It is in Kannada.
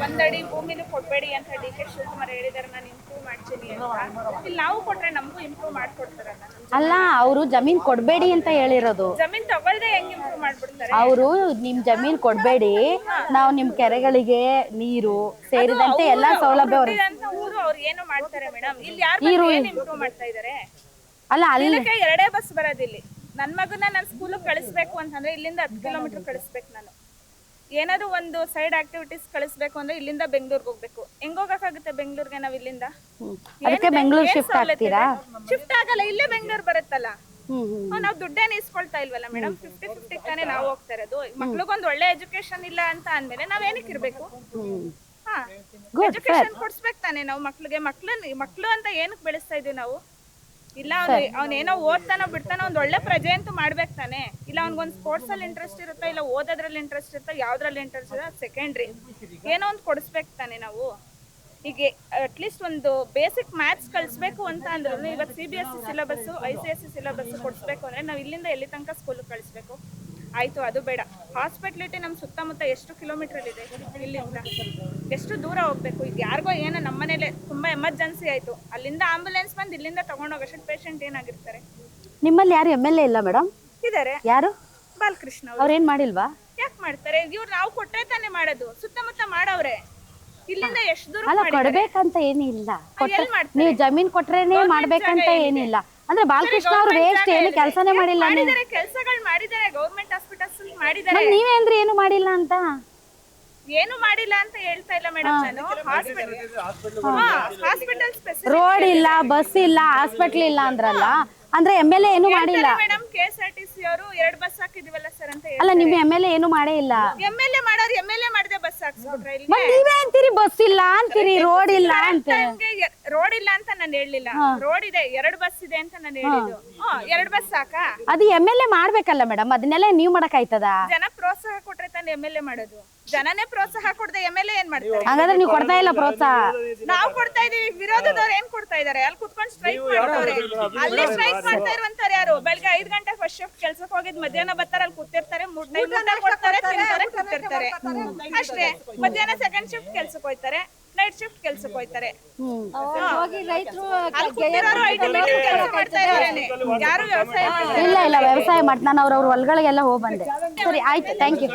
ಒಂದಡಿ ಭೂಮಿನೂ ಕೊಡ್ಬೇಡಿ ಅಂತ ಡಿ.ಕೆ. ಶಿವಕುಮಾರ್ ಹೇಳಿದಾರೆ, ನಾನು ಇಂಪ್ರೂವ್ ಮಾಡ್ತೀನಿ ಅಂತ. ಇಲ್ಲಿ ನಾವು ಕೊಟ್ರೆ ನಮಗೂ ಇಂಪ್ರೂವ್ ಮಾಡ್ಕೊಡ್ತಾರಲ್ಲ. ಅಲ್ಲ, ಅವರು ಜಮೀನ್ ಕೊಡ್ಬೇಡಿ ಅಂತ ಹೇಳಿರೋದು. ಜಮೀನ್ ತಗೊಳ್ದೆ ಹೆಂಗ್ ಇಂಪ್ರೂವ್ ಮಾಡ್ಬಿಡ್ತಾರೆ? ಅವರು ನಿಮ್ ಜಮೀನ್ ಕೊಡ್ಬೇಡಿ, ನಾವು ನಿಮ್ ಕೆರೆಗಳಿಗೆ ನೀರು ಸೇರಿದಂತೆ ಎಲ್ಲಾ ಸೌಲಭ್ಯ ಊರು ಅವ್ರು ಏನು ಮಾಡ್ತಾರೆ ಮೇಡಮ್? ಇಲ್ಲಿ ಯಾರು ಇಂಪ್ರೂವ್ ಮಾಡ್ತಾ ಇದಾರೆ? ಅಲ್ಲ, ಅಲ್ಲಿ 2 ಬಸ್ ಬರೋದಿಲ್ಲಿ. ನನ್ ಮಗನ ನಾನು ಸ್ಕೂಲಿಗೆ ಕಳಿಸ್ಬೇಕು ಅಂತಂದ್ರೆ ಇಲ್ಲಿಂದ 10 ಕಿಲೋಮೀಟರ್ ಕಳಿಸ್ಬೇಕು. ನಾನು ಏನಾದ್ರು ಒಂದು ಸೈಡ್ ಆಕ್ಟಿವಿಟೀಸ್ ಕಳಿಸ್ಬೇಕು ಅಂದ್ರೆ ಇಲ್ಲಿಂದ ಬೆಂಗಳೂರಿಗೆ ಹೋಗ್ಬೇಕು. ಹೆಂಗ್ ಹೋಗಕ್ಕಾಗುತ್ತೆ ಬೆಂಗಳೂರಿಗೆ ನಾವ್ ಇಲ್ಲಿಂದ? ಅದಕ್ಕೆ ಬೆಂಗಳೂರು ಶಿಫ್ಟ್ ಆಗ್ತೀರಾ? ಶಿಫ್ಟ್ ಆಗಲ್ಲ, ಇಲ್ಲೇ ಬೆಂಗಳೂರು ಬರುತ್ತಲ್ಲ. ನಾವ್ ದುಡ್ಡೇನು ಇಸ್ಕೊಳ್ತಾ ಇಲ್ವಲ್ಲ ಮೇಡಮ್. 50-50 ತಾನೇ ನಾವು ಹೋಗ್ತಾ ಇರೋದು. ಮಕ್ಳಿಗೊಂದು ಒಳ್ಳೆ ಎಜುಕೇಶನ್ ಇಲ್ಲ ಅಂತ ಅಂದ್ಮೇಲೆ ನಾವ್ ಏನಕ್ಕೆ ಇರ್ಬೇಕು? ಎಜುಕೇಶನ್ ಕೊಡ್ಸ್ಬೇಕು ತಾನೆ ನಾವು ಮಕ್ಳಿಗೆ. ಮಕ್ಳು ಅಂತ ಏನಕ್ಕೆ ಬೆಳೆಸ್ತಾ ಇದೀವಿ ನಾವು? ಇಲ್ಲ ಅವ್ನೇನೋ ಓದ್ತಾನೋ ಬಿಡ್ತಾನೋ ಒಂದ್ ಒಳ್ಳೆ ಪ್ರಜೆ ಅಂತೂ ಮಾಡ್ಬೇಕು ತಾನೆ. ಇಲ್ಲ ಅವ್ನಿಗೊಂದು ಸ್ಪೋರ್ಟ್ಸ್ ಅಲ್ಲಿ ಇಂಟ್ರೆಸ್ಟ್ ಇರುತ್ತೋ, ಇಲ್ಲ ಓದೋದ್ರಲ್ಲಿ ಇಂಟ್ರೆಸ್ಟ್ ಇರುತ್ತೋ, ಯಾವ್ದ್ರಲ್ಲಿ ಇಂಟ್ರೆಸ್ಟ್ ಇರೋ ಸೆಕೆಂಡ್ರಿ. ಏನೋ ಒಂದು ಕೊಡಿಸ್ಬೇಕು ತಾನೆ ನಾವು. ಈಗ ಅಟ್ಲೀಸ್ಟ್ ಒಂದು ಬೇಸಿಕ್ ಮ್ಯಾಥ್ಸ್ ಕಳಿಸ್ಬೇಕು ಅಂತ ಅಂದ್ರೂ ಇವಾಗ CBSE ಸಿಲೆಬಸ್, ICSE ಸಿಲೆಬಸ್ ಕೊಡಿಸ್ಬೇಕು ಅಂದ್ರೆ ನಾವು ಇಲ್ಲಿಂದ ಎಲ್ಲಿ ತನಕ ಸ್ಕೂಲ್ ಕಳಿಸ್ಬೇಕು? ಆಯ್ತು, ಅದು ಬೇಡ. ಹಾಸ್ಪಿಟ್ಲಿಟಿ ನಮ್ಮ ಸುತ್ತಮುತ್ತ ಎಷ್ಟು ಕಿಲೋಮೀಟರ್ ಇದೆ? ಇಲ್ಲಿಂದ ಎಷ್ಟು ದೂರ ಹೋಗ್ಬೇಕು? ಈಗ ಯಾರಿಗೋ ಏನೋ ನಮ್ಮ ಮನೇಲಿ ತುಂಬಾ ಎಮರ್ಜೆನ್ಸಿ ಆಯ್ತು, ಅಲ್ಲಿಂದ ಆಂಬುಲೆನ್ಸ್ ಬಂದು ಇಲ್ಲಿಂದ ತಗೊಂಡೋಗಷ್ಟು ಪೇಷಂಟ್ ಏನಾಗಿರ್ತಾರೆ? ನಿಮ್ಮಲ್ಲಿ ಯಾರು MLA ಇಲ್ಲ ಮೇಡಮ್? ಇದಾರೆ. ಯಾರು? ಬಾಲಕೃಷ್ಣ. ಅವ್ರೇನ್ ಮಾಡಿಲ್ವಾ? ಯಾಕೆ ಮಾಡ್ತಾರೆ? ಇವ್ರು ನಾವು ಕೊಟ್ರೆ ತಾನೇ ಮಾಡೋದು. ಸುತ್ತಮುತ್ತ ಮಾಡವ್ರೆ. ಇಲ್ಲಿಂದ ಎಷ್ಟು ದೂರ? ಅಲ್ಲ, ಕೊಡ್ಬೇಕಂತ ಏನಿಲ್ಲ. ನೀವು ಜಮೀನ್ ಕೊಟ್ರೇನೆ ಮಾಡ್ಬೇಕಂತ ಏನಿಲ್ಲ. ಅಂದ್ರೆ ಬಾಲಕೃಷ್ಣ ಅವ್ರು ವೇಸ್ಟ್, ಏನು ಕೆಲಸನೇ ಮಾಡಿಲ್ಲ. ಕೆಲಸಗಳು ಮಾಡಿದ್ದಾರೆ, ಗೌರ್ಮೆಂಟ್ ಹಾಸ್ಪಿಟಲ್ಸ್ ಮಾಡಿದ್ದಾರೆ. ನೀವೇ ಅಂದ್ರೆ ಏನು ಮಾಡಿಲ್ಲ ಅಂತ? ಏನು ಮಾಡಿಲ್ಲ ಅಂತ ಹೇಳ್ತಾ ಇಲ್ಲ ಮೇಡಮ್ ನಾನು. ಹಾಸ್ಪಿಟಲ್ ರೋಡ್ ಇಲ್ಲ, ಬಸ್ ಇಲ್ಲ, ಹಾಸ್ಪಿಟಲ್ ಇಲ್ಲ ಅಂದ್ರಲ್ಲ. ಅಂದ್ರೆ MLA ಏನು ಮಾಡಿಲ್ಲ ಮೇಡಮ್. KSRTC ಅವರು 2 ಬಸ್ ಹಾಕಿದಿವಲ್ಲ ಸರ್ ಅಂತ. ಅಲ್ಲ, ನಿಮ್ MLA ಏನು ಮಾಡೇ ಇಲ್ಲ. MLA ಮಾಡೋರು MLA ಮಾಡದೆ ಬಸ್ ಹಾಕ್ಸ್ಬಿಟ್ರೆ ಇಲ್ಲಿ. ನೀವೇ ಅಂತೀರಿ ಬಸ್ ಇಲ್ಲ ಅಂತೀರಿ, ರೋಡ್ ಇಲ್ಲ ಅಂತ. ರೋಡ್ ಇಲ್ಲ ಅಂತ ನಾನು ಹೇಳಿಲ್ಲ. ರೋಡ್ ಇದೆ, 2 ಬಸ್ ಇದೆ ಅಂತ ನಾನು ಹೇಳಿದ್ದು. 2 ಬಸ್ ಸಾಕಾ? ಅದು MLA ಮಾಡ್ಬೇಕಲ್ಲ ಮೇಡಮ್, ಅದನ್ನೆಲ್ಲ ನೀವ್ ಮಾಡಕ್ ಆಯ್ತದ? ಜನ ಪ್ರೋತ್ಸಾಹ ಕೊಟ್ರೆ ತಾನೇ MLA ಮಾಡೋದು. ಜನನೇ ಪ್ರೋತ್ಸಾಹ ಕೊಡದೆ MLA ಏನ್ ಮಾಡ್ತಾರೆ? ಹಾಗಾದ್ರೆ ನೀವು ಕೊಡ್ತಾ ಇಲ್ಲ ಪ್ರೋತ್ಸಾಹ? ನಾವು ಕೊಡ್ತಾ ಇದೀವಿ. ವಿರೋಧದವ್ರು ಏನ್ ಕೊಡ್ತಾ ಇದಾರೆ? ಅಲ್ಲಿ ಕುತ್ಕೊಂಡು ಸ್ಟ್ರೈಕ್ ಮಾಡ್ತಾರೆ. ಅಲ್ಲಿ ಸ್ಟ್ರೈಕ್ ಮಾಡ್ತಾ ಇರುವಂತಾರೆ ಯಾರು? ಬೆಳಗ್ಗೆ 5 ಗಂಟೆ ಫಸ್ಟ್ ಶಿಫ್ಟ್ ಕೆಲ್ಸಕ್ಕೆ ಹೋಗಿದ್ ಮಧ್ಯಾಹ್ನ ಬರ್ತಾರೆ, ಅಲ್ಲಿ ಕೂತಿರ್ತಾರೆ, 3 ಟೈಮ್ ಊಟ ಕೊಡ್ತಾರೆ, ತಿಂತಾರೆ, ಕೂತಿರ್ತಾರೆ ಅಷ್ಟೇ. ಮಧ್ಯಾಹ್ನ ಸೆಕೆಂಡ್ ಶಿಫ್ಟ್ ಕೆಲ್ಸಕ್ಕೆ ಹೋಯ್ತಾರೆ, ನೈಟ್ ಶಿಫ್ಟ್ ಕೆಲ್ಸಕ್ಕೆ ಹೋಯ್ತಾರೆ. ಯಾರು ವ್ಯವಸಾಯ ಇಲ್ಲ, ವ್ಯವಸಾಯ ಮಾಡಿ ನಾನು ಅವ್ರವ್ರ ಹೊಲಗಳಿಗೆಲ್ಲ ಹೋಗಿ ಬಂದೆ. ಸರಿ, ಆಯ್ತು, ಥ್ಯಾಂಕ್ ಯು.